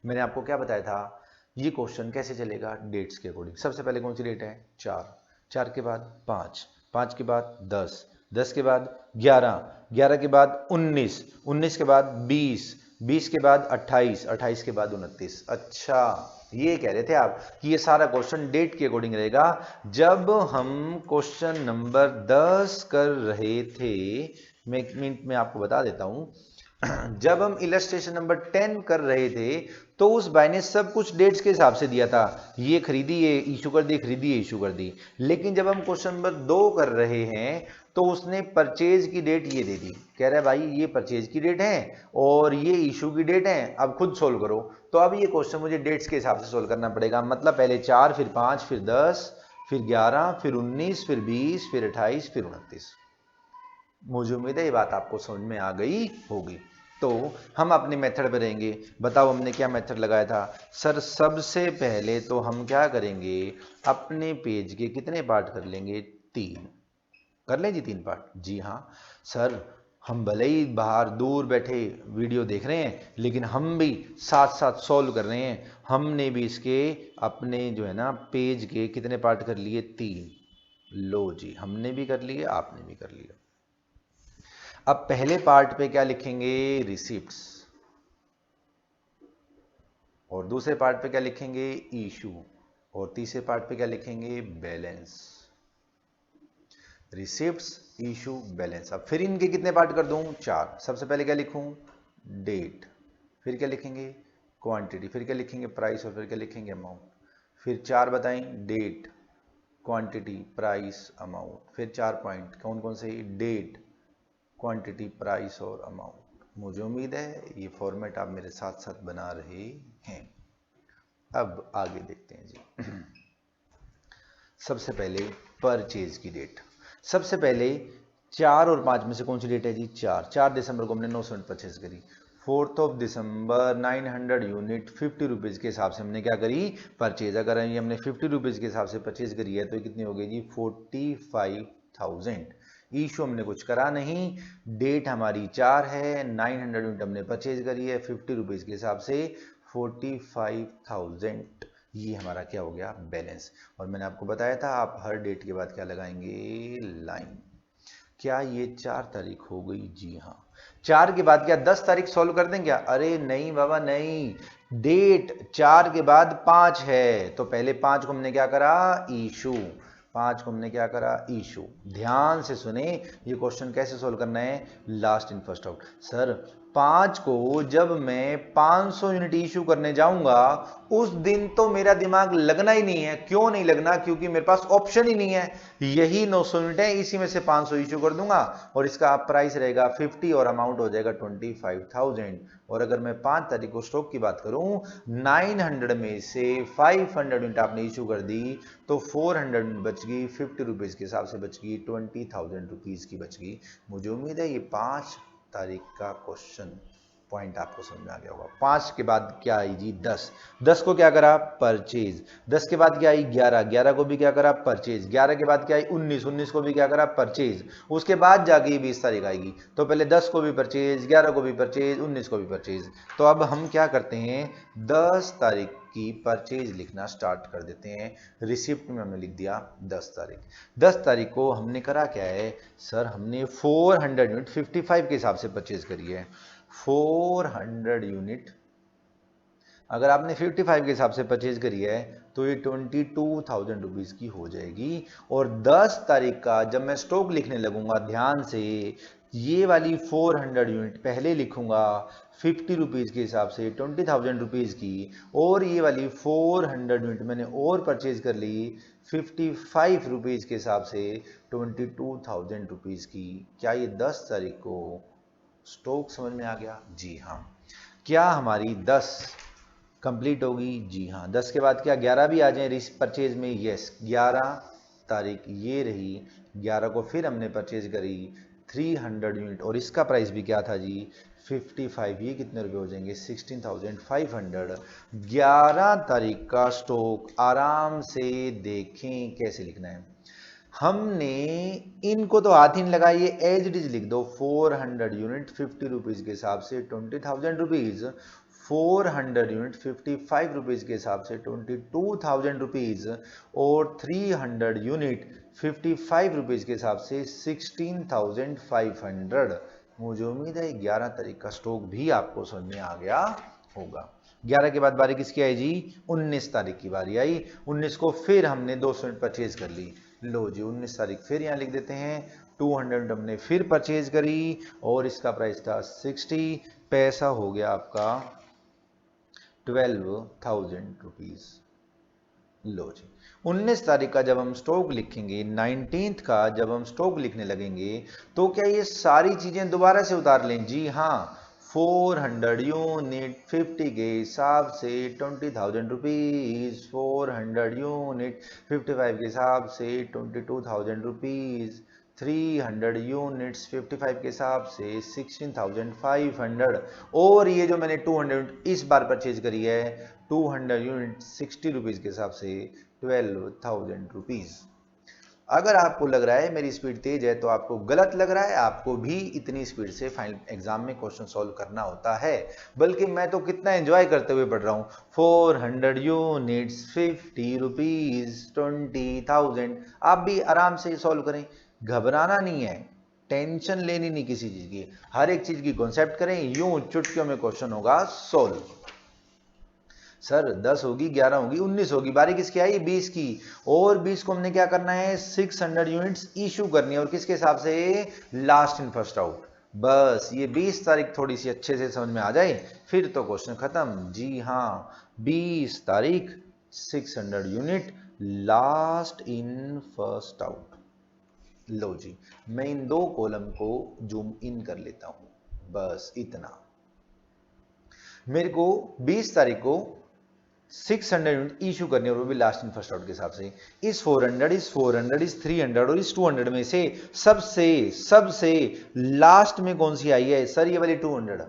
मैंने आपको क्या बताया था? ये क्वेश्चन कैसे चलेगा? डेट्स के अकॉर्डिंग। सबसे पहले कौन सी डेट है? 4, 4 के बाद 5, 5 के बाद 10, 10 के बाद 11, 11 के बाद 19, 19 के बाद 20, 20 के बाद 28, 28 के बाद 29। अच्छा, ये कह रहे थे आप कि ये सारा क्वेश्चन डेट के अकॉर्डिंग रहेगा। जब हम क्वेश्चन नंबर 10 कर रहे थे, मैं 1 मिनट में आपको बता देता हूं। जब हम इलस्ट्रेशन नंबर 10 कर रहे थे तो उस भाई ने सब कुछ डेट्स के हिसाब से दिया था। ये खरीदी, ये इशू कर दी, खरीदी, ये इशू कर दी। लेकिन जब हम क्वेश्चन नंबर 2 कर रहे हैं तो उसने परचेज की डेट ये दे दी। कह रहा है भाई ये परचेज की डेट है और ये इशू की डेट है, अब खुद सोल्व करो। तो अब ये क्वेश्चन मुझे डेट्स के हिसाब से सोल्व करना पड़ेगा। मतलब पहले 4, फिर 5, फिर 10, फिर 11, फिर 19, फिर 20, फिर 28, फिर 29। मुझे उम्मीद है ये बात आपको समझ में आ गई होगी। तो हम अपने मेथड पे रहेंगे। बताओ हमने क्या मेथड लगाया था? सर सबसे पहले तो हम क्या करेंगे? अपने पेज के कितने पार्ट कर लेंगे? 3 कर लें जी। 3 पार्ट? जी हाँ सर। हम भले ही बाहर दूर बैठे वीडियो देख रहे हैं, लेकिन हम भी साथ साथ सॉल्व कर रहे हैं। हमने भी इसके अपने जो है ना पेज के कितने पार्ट कर लिए? 3। लो जी, हमने भी कर लिए, आपने भी कर लिया। अब पहले पार्ट पे क्या लिखेंगे? रिसिप्ट्स। और दूसरे पार्ट पे क्या लिखेंगे? इशू। और तीसरे पार्ट पे क्या लिखेंगे? बैलेंस। Receipts, issue, balance. अब फिर इनके कितने पार्ट कर दूं? 4। सबसे पहले क्या लिखूं? डेट। फिर क्या लिखेंगे? क्वांटिटी। फिर क्या लिखेंगे? प्राइस। और फिर क्या लिखेंगे? अमाउंट। फिर 4 बताएं, डेट, क्वांटिटी, प्राइस, अमाउंट। फिर 4 पॉइंट कौन कौन से? डेट, क्वांटिटी, प्राइस और अमाउंट। मुझे उम्मीद है ये फॉर्मेट आप मेरे साथ साथ बना रहे हैं। अब आगे देखते हैं जी। सबसे पहले परचेज की डेट। सबसे पहले 4 और 5 में से कौन सी डेट है जी? 4 दिसंबर को हमने 900 यूनिट परचेज करी। 4 दिसंबर 900 यूनिट 50 रुपीज़ के हिसाब से हमने क्या करी? परचेज। अगर ये हमने 50 रुपीज़ के हिसाब से परचेज करी है तो कितनी हो गई जी? 45,000। इशू हमने कुछ करा नहीं, डेट हमारी 4 है, 900 यूनिट हमने परचेज करी है 50 रुपीज़ के हिसाब से, 45,000। ये हमारा क्या हो गया? बैलेंस। और मैंने आपको बताया था आप हर डेट के बाद क्या लगाएंगे? लाइन। क्या ये 4 तारीख हो गई? जी हाँ। 4 के बाद क्या 10 तारीख सॉल्व कर दें क्या? अरे नहीं बाबा नहीं, डेट 4 के बाद 5 है तो पहले 5 को हमने क्या करा? इशू। 5 को हमने क्या करा? इशू। ध्यान से सुने, ये क्वेश्चन कैसे सोल्व करना है? Last in first out. Sir 5 को जब मैं 500 यूनिट इशू करने जाऊंगा उस दिन तो मेरा दिमाग लगना ही नहीं है। क्यों नहीं लगना? क्योंकि मेरे पास ऑप्शन ही नहीं है। यही 900 यूनिट है, इसी में से 500 इशू कर दूंगा और इसका प्राइस रहेगा 50 और अमाउंट हो जाएगा 25,000। और अगर मैं 5 तारीख को स्टॉक की बात करूं, 900 में से 500 यूनिट आपने इशू कर दी तो 400 यूनिट बच गई, 50 रुपीज़ के हिसाब से बच गई, 20,000 रुपीज़ की बच गई। मुझे उम्मीद है ये 5 तारीख का क्वेश्चन पॉइंट आपको समझ में आ गया होगा। 5 के बाद क्या आई जी? 10। 10 को क्या करा? परचेज। 10 के बाद क्या आई? 11। 11 को भी क्या करा? परचेज। 11 के बाद क्या आई? 19। 19 को भी क्या करा? परचेज। उसके बाद जाके 20 तारीख आएगी तो पहले 10 को भी परचेज, 11 को भी परचेज, 19 को भी परचेज। तो अब हम क्या करते हैं? 10 तारीख की परचेज लिखना स्टार्ट कर देते हैं। रिसिप्ट में हमने लिख दिया 10 तारीख। 10 तारीख को हमने करा क्या है? सर हमने 400 यूनिट 55 के हिसाब से परचेज करी है। 400 यूनिट अगर आपने 55 के हिसाब से परचेज करी है तो ये 22,000 रुपीज़ की हो जाएगी। और 10 तारीख का जब मैं स्टॉक लिखने लगूंगा, ध्यान से ये वाली 400 यूनिट पहले लिखूंगा 50 रुपीज़ के हिसाब से 20,000 रुपीज़ की, और ये वाली 400 यूनिट मैंने और परचेज कर ली 55 रुपीज़ के हिसाब से 22,000 रुपीज़ की। क्या ये 10 तारीख को स्टॉक समझ में आ गया? जी हाँ। क्या हमारी 10 कंप्लीट होगी? जी हाँ। 10 के बाद क्या 11 भी आ जाए परचेज में? यस। 11 तारीख ये रही, 11 को फिर हमने परचेज करी 300 यूनिट और इसका प्राइस भी क्या था जी? 55। ये कितने रुपए हो जाएंगे? 16,500। 11 तारीख का स्टॉक आराम से देखें कैसे लिखना है। हमने इनको तो हाथ ही नहीं लगाई, ये एज इट इज लिख दो। 400 यूनिट 50 रुपीज़ के हिसाब से 20,000 रुपीज़, 400 यूनिट 55 रुपीज़ के हिसाब से 22,000 रुपीज़, और 300 यूनिट 55 रुपीज़ के हिसाब से 16,500। मुझे उम्मीद है 11 तारीख का स्टॉक भी आपको समझ में आ गया होगा। 11 के बाद बारी किसकी आई जी? 19 तारीख की बारी आई। 19 को फिर हमने 200 यूनिट परचेज कर ली। लो जी 19 तारीख फिर यहाँ लिख देते हैं। 200 हमने फिर परचेज करी और इसका प्राइस था 60। पैसा हो गया आपका 12,000 रुपीज। लो जी 19 तारीख का जब हम स्टॉक लिखेंगे, 19th का जब हम स्टॉक लिखने लगेंगे तो क्या ये सारी चीजें दोबारा से उतार लें? जी हाँ। 400 यूनिट 50 के हिसाब से 20,000 रुपीज, 400 यूनिट 55 के हिसाब से 22,000 रुपीज, 300 यूनिट्स 55 के हिसाब से 16,500, और ये जो मैंने 200 इस बार परचेज करी है 200 यूनिट 60 रुपीज़ के हिसाब से 12,000 रुपीज़। अगर आपको लग रहा है मेरी स्पीड तेज है तो आपको गलत लग रहा है। आपको भी इतनी स्पीड से फाइनल एग्जाम में क्वेश्चन सॉल्व करना होता है, बल्कि मैं तो कितना एंजॉय करते हुए पढ़ रहा हूँ। 400 यूनिट्स 50 रुपीज़ 20,000। आप भी आराम से सॉल्व करें, घबराना नहीं है, टेंशन लेनी नहीं किसी चीज़ की। हर एक चीज़ की कॉन्सेप्ट करें, यूं चुटकियों में क्वेश्चन होगा सॉल्व। सर 10 होगी, 11 होगी, 19 होगी, बारी किसकी आई? 20 की। और 20 को हमने क्या करना है? 600 यूनिट्स इशू करनी है, और किसके हिसाब से? Last in first out. बस ये 20 तारीख थोड़ी सी अच्छे से समझ में आ जाए, फिर तो क्वेश्चन खत्म। जी हाँ, 20 तारीख 600 unit last in first out. लो जी, मैं इन दो कॉलम को जूम इन कर लेता हूं, बस इतना। मेरे को 20 तारीख को 600 यूनिट इशू करनी है, और वो भी लास्ट इन फर्स्ट आउट के हिसाब से। इस 400, इस 400, इस 300 और इस 200 में से सबसे सबसे लास्ट में कौन सी आई है? सर ये वाली 200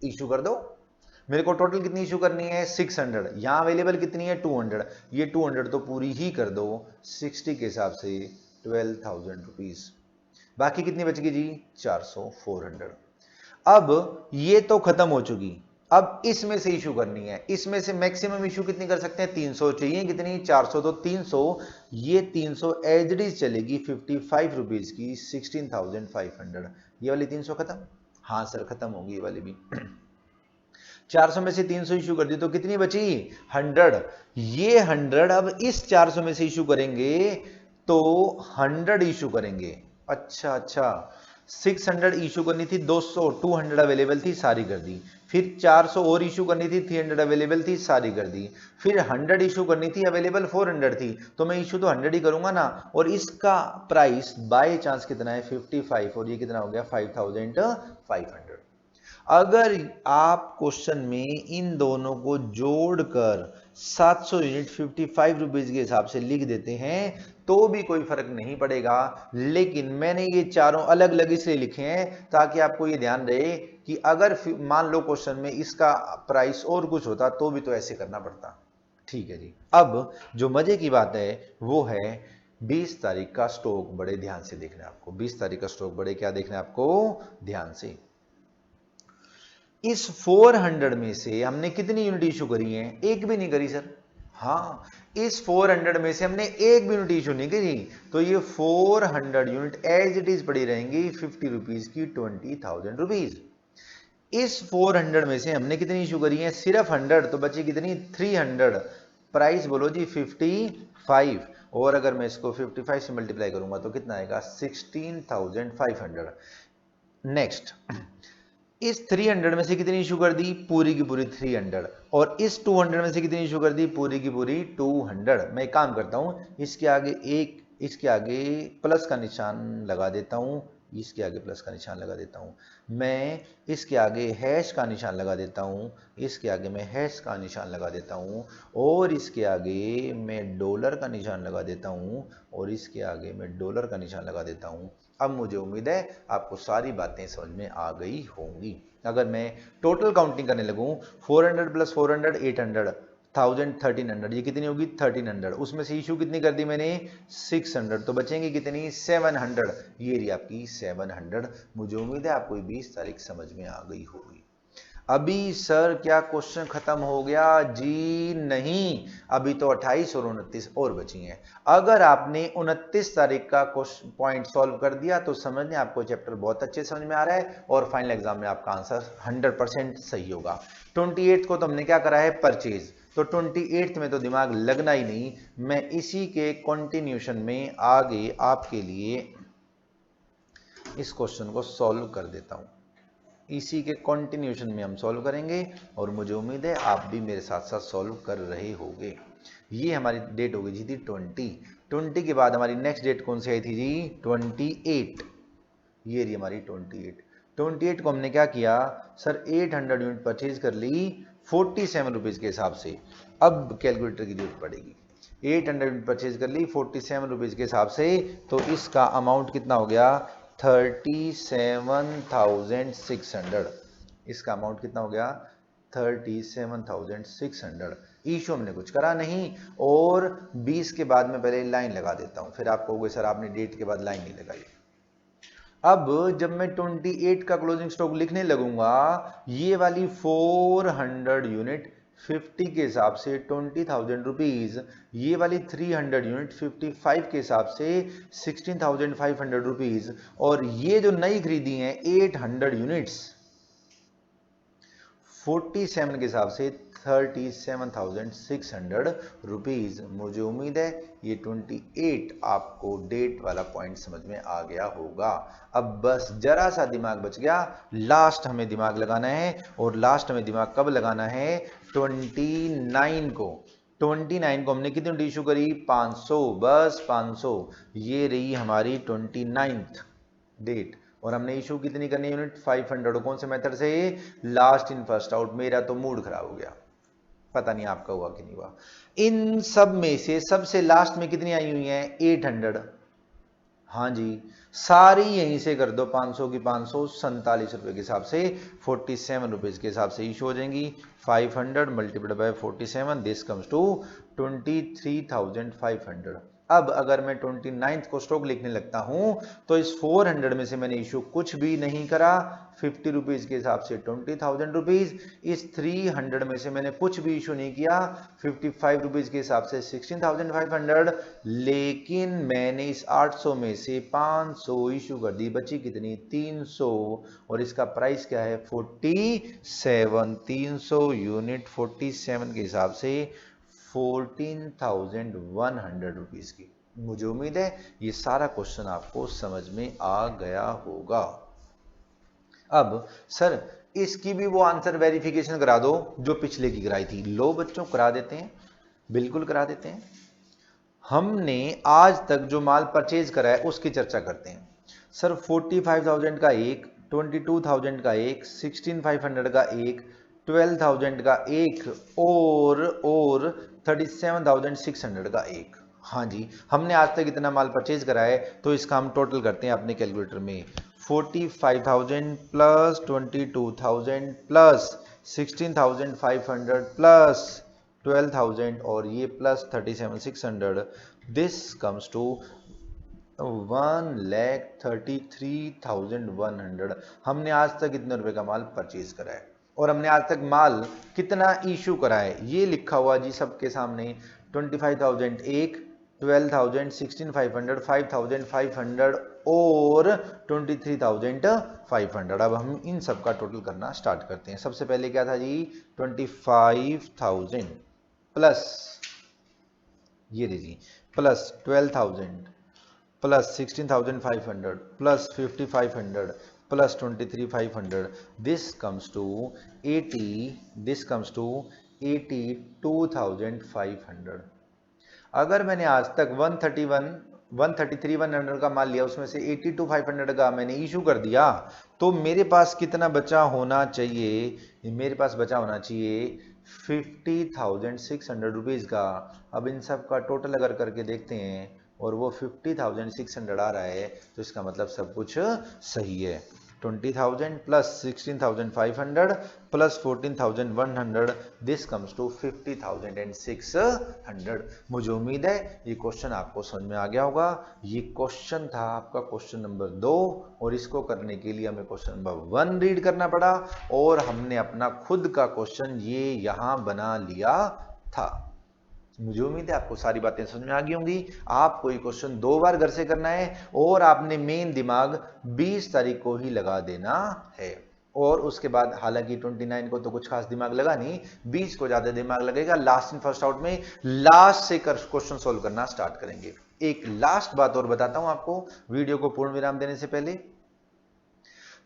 इशू कर दो। मेरे को टोटल कितनी इशू करनी है? 600। यहां अवेलेबल कितनी है? 200। ये 200 तो पूरी ही कर दो 60 के हिसाब से, 12,000 रुपीज। बाकी कितनी बच गई जी? 400, 400। अब ये तो खत्म हो चुकी, अब इसमें से इशू करनी है। इसमें से मैक्सिमम इशू कितनी कर सकते हैं? 300। चाहिए कितनी? 400, तो 300। ये 300 एज इट इज चलेगी 55 रुपीज की, 16,500। ये वाली 300 खत्म? हाँ सर खत्म होगी ये वाली भी। 400 में से 300 इशू कर दी तो कितनी बची? 100। ये 100 अब इस 400 में से इशू करेंगे तो 100 इशू करेंगे। अच्छा अच्छा, 600 इशू करनी थी, 200 200 अवेलेबल थी, सारी कर दी। फिर 400 और इशू करनी थी, 300 अवेलेबल थी, सारी कर दी। फिर 100 इशू करनी थी, अवेलेबल 400 थी, तो मैं इशू तो 100 ही करूंगा ना। और इसका प्राइस बाय चांस कितना है? 55, और ये कितना हो गया? 5,500। अगर आप क्वेश्चन में इन दोनों को जोड़कर 700 यूनिट 55 रुपीज के हिसाब से लिख देते हैं तो भी कोई फर्क नहीं पड़ेगा। लेकिन मैंने ये चारों अलग अलग इसलिए लिखे हैं ताकि आपको ये ध्यान रहे कि अगर मान लो क्वेश्चन में इसका प्राइस और कुछ होता तो भी तो ऐसे करना पड़ता। ठीक है जी। अब जो मजे की बात है वो है 20 तारीख का स्टॉक बड़े ध्यान से देखना है आपको। 20 तारीख का स्टॉक बड़े क्या देखना है आपको? ध्यान से। इस 400 में से हमने कितनी यूनिट इशू करी है? एक भी नहीं करी सर। हाँ, इस 400 में से हमने एक भी यूनिट इशू नहीं करी, तो ये 400 यूनिट एज इट इज पड़ी रहेंगी 50 रुपीज की, 20,000 रुपीज। इस 400 में से हमने कितनी इशू करी है? सिर्फ 100, तो बची कितनी? 300। प्राइस बोलो जी 55, और अगर मैं इसको 55 से मल्टीप्लाई करूंगा तो कितना आएगा? 16,500। नेक्स्ट, इस 300 में से कितनी इशू कर दी? पूरी की पूरी 300। और इस 200 में से कितनी इशू कर दी? पूरी की पूरी 200। मैं एक काम करता हूं, इसके आगे इसके आगे प्लस का निशान लगा देता हूं, इसके आगे प्लस का निशान लगा देता हूं, मैं इसके आगे हैश का निशान लगा देता हूं, इसके आगे मैं हैश का निशान लगा देता हूं, और इसके आगे मैं डॉलर का निशान लगा देता हूं, और इसके आगे मैं डॉलर का निशान लगा देता हूं। अब मुझे उम्मीद है आपको सारी बातें समझ में आ गई होंगी। अगर मैं टोटल काउंटिंग करने लगूं, 400 प्लस 400 800, 1000 1300, ये कितनी होगी? 1300। उसमें से इशू कितनी कर दी मैंने? 600, तो बचेंगे कितनी? 700। ये रही आपकी 700। मुझे उम्मीद है आपको 20 तारीख समझ में आ गई होगी। अभी सर क्या क्वेश्चन खत्म हो गया? जी नहीं, अभी तो 28 और 29 और बची हैं। अगर आपने 29 तारीख का क्वेश्चन पॉइंट सॉल्व कर दिया तो समझ लें आपको चैप्टर बहुत अच्छे समझ में आ रहा है, और फाइनल एग्जाम में आपका आंसर 100% सही होगा। 28 को तो हमने क्या करा है? परचेज, तो 28 में तो दिमाग लगना ही नहीं। मैं इसी के कंटिन्यूशन में आगे आपके लिए इस क्वेश्चन को सॉल्व कर देता हूं। इसी के कंटिन्यूशन में हम सॉल्व करेंगे, और मुझे उम्मीद है आप भी मेरे साथ साथ सॉल्व कर रहे होंगे। ये हमारी डेट हो गई जी थी 20 के बाद हमारी नेक्स्ट डेट कौन सी आई थी जी? 28। ये रही हमारी 28 को हमने क्या किया सर? 800 यूनिट परचेज कर ली 47 रुपीज के हिसाब से। अब कैलकुलेटर की जरूरत पड़ेगी। 800 यूनिट परचेज कर ली 47 रुपीज के हिसाब से, तो इसका अमाउंट कितना हो गया? 37,600। इसका अमाउंट कितना हो गया? 37,600। इशू हमने कुछ करा नहीं, और 20 के बाद में पहले लाइन लगा देता हूं, फिर आप कहोगे सर आपने डेट के बाद लाइन नहीं लगाई। अब जब मैं 28 का क्लोजिंग स्टॉक लिखने लगूंगा, ये वाली 400 यूनिट 50 के हिसाब से 20,000 रुपीज, ये वाली 300 यूनिट 55 के हिसाब से 16,500 रुपीज, और ये जो नई खरीदी हैं 800 यूनिट्स 47 के हिसाब से 37,600 रुपीज। मुझे उम्मीद है ये 28 आपको डेट वाला पॉइंट समझ में आ गया होगा। अब बस जरा सा दिमाग बच गया, लास्ट हमें दिमाग लगाना है। और लास्ट हमें दिमाग कब लगाना है? 29 को। 29 को हमने कितनी इशू करी? 500, बस 500। ये रही हमारी 29th डेट। और हमने इशू कितनी करनी है? यूनिट 500। कौन से मेथड से? Last in first out. मेरा तो मूड खराब हो गया, पता नहीं आपका हुआ कि नहीं हुआ। इन सब में से सबसे लास्ट में कितनी आई हुई है? 800। हाँ जी, सारी यहीं से कर दो। 500 की 500, 47 रुपए के हिसाब से 47 रुपीज के हिसाब से इशू हो जाएंगी। 500 multiplied by 47, this comes to 23,500। अब अगर मैं 29th को स्टॉक लिखने लगता हूं तो इस 400 में से मैंने इशू कुछ भी नहीं करा, 50 रुपीज के हिसाब से 20,000 रुपीज। इस 300 में से मैंने कुछ भी इशू नहीं किया, 55 रुपीज के हिसाब से 16,500। लेकिन मैंने इस 800 में से 500 इशू कर दी, बची कितनी? 300। और इसका प्राइस क्या है? 47। 300 यूनिट 47 के हिसाब से 14,100 रुपीज की। मुझे उम्मीद है ये सारा क्वेश्चन आपको समझ में आ गया होगा। अब सर इसकी भी वो आंसर वेरिफिकेशन करा दो जो पिछले की कराई थी। लो बच्चों, करा देते हैं, बिल्कुल करा देते हैं। हमने आज तक जो माल परचेज करा है उसकी चर्चा करते हैं। सर 45,000 का एक, 22,000 का एक, 16,500 का एक, 12,000 का एक और 37,600 का एक। हाँ जी, हमने आज तक इतना माल परचेज करा है, तो इसका हम टोटल करते हैं अपने कैलकुलेटर में। 45,000 प्लस 22,000 प्लस 16,500 प्लस 12,000 और ये प्लस 37,600, दिस कम्स टू 1,33,100। हमने आज तक इतने रुपए का माल परचेज करा है और हमने आज तक माल कितना इशू करा है ये लिखा हुआ जी सबके सामने। 25,000 एक, 12,000, 16,500, 5,500 और 23,500। अब हम इन सब का टोटल करना स्टार्ट करते हैं। सबसे पहले क्या था जी? 25,000 प्लस ये जी plus 12,000 plus 16,500 plus 5,500 plus 23,500, this comes to 82,500। अगर मैंने आज तक 133,100 का माल लिया, उसमें से 82,500 का मैंने इशू कर दिया, तो मेरे पास कितना बचा होना चाहिए? मेरे पास बचा होना चाहिए 50,600 रुपीज का। अब इन सब का टोटल अगर करके देखते हैं और वो 50,600 आ रहा है, तो इसका मतलब सब कुछ सही है। 20,000 plus 16,500 plus 14,100, this comes to 50,600। मुझे उम्मीद है ये क्वेश्चन आपको समझ में आ गया होगा। ये क्वेश्चन था आपका क्वेश्चन नंबर 2 और इसको करने के लिए हमें क्वेश्चन नंबर 1 रीड करना पड़ा और हमने अपना खुद का क्वेश्चन ये यहां बना लिया था। मुझे उम्मीद है आपको सारी बातें समझ में आ गई होंगी। आपको ये क्वेश्चन 2 बार घर से करना है और आपने मेन दिमाग 20 तारीख को ही लगा देना है। और उसके बाद हालांकि 29 को तो कुछ खास दिमाग लगा नहीं, 20 को ज्यादा दिमाग लगेगा। लास्ट इन फर्स्ट आउट में लास्ट से क्वेश्चन सोल्व करना स्टार्ट करेंगे। एक लास्ट बात और बताता हूं आपको वीडियो को पूर्ण विराम देने से पहले।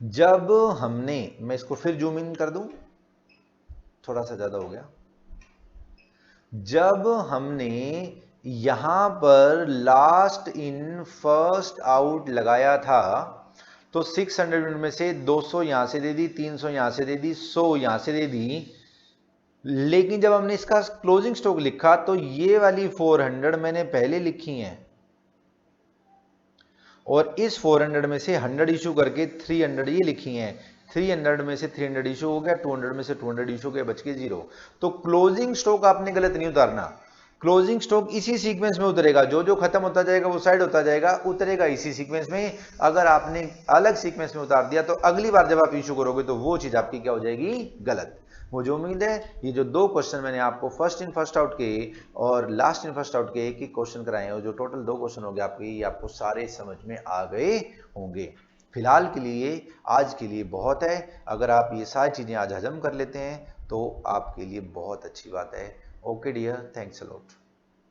जब हमने, मैं इसको फिर जूम इन कर दूं, थोड़ा सा ज्यादा हो गया। जब हमने यहां पर लास्ट इन फर्स्ट आउट लगाया था तो 600 में से 200 यहां से दे दी, 300 यहां से दे दी, 100 यहां से दे दी। लेकिन जब हमने इसका क्लोजिंग स्टॉक लिखा तो ये वाली 400 मैंने पहले लिखी है और इस 400 में से 100 इशू करके 300 ये लिखी हैं। 300 में से 300 इशू हो गया, 200 में से 200 इशू हो गया, बच के 0। तो क्लोजिंग स्टॉक आपने गलत नहीं उतारना। क्लोजिंग स्टॉक इसी सीक्वेंस में उतरेगा, जो जो खत्म होता जाएगा वो साइड होता जाएगा, उतरेगा इसी सीक्वेंस में। अगर आपने अलग सीक्वेंस में उतार दिया तो अगली बार जब आप इशू करोगे तो वो चीज आपकी क्या हो जाएगी? गलत। मुझे उम्मीद है ये जो 2 क्वेश्चन मैंने आपको फर्स्ट इन फर्स्ट आउट के और लास्ट इन फर्स्ट आउट के एक ही क्वेश्चन कराए हैं और जो टोटल 2 क्वेश्चन हो गए आपके, ये आपको सारे समझ में आ गए होंगे। फिलहाल के लिए, आज के लिए बहुत है। अगर आप ये सारी चीज़ें आज हजम कर लेते हैं तो आपके लिए बहुत अच्छी बात है। Okay dear, thanks a lot.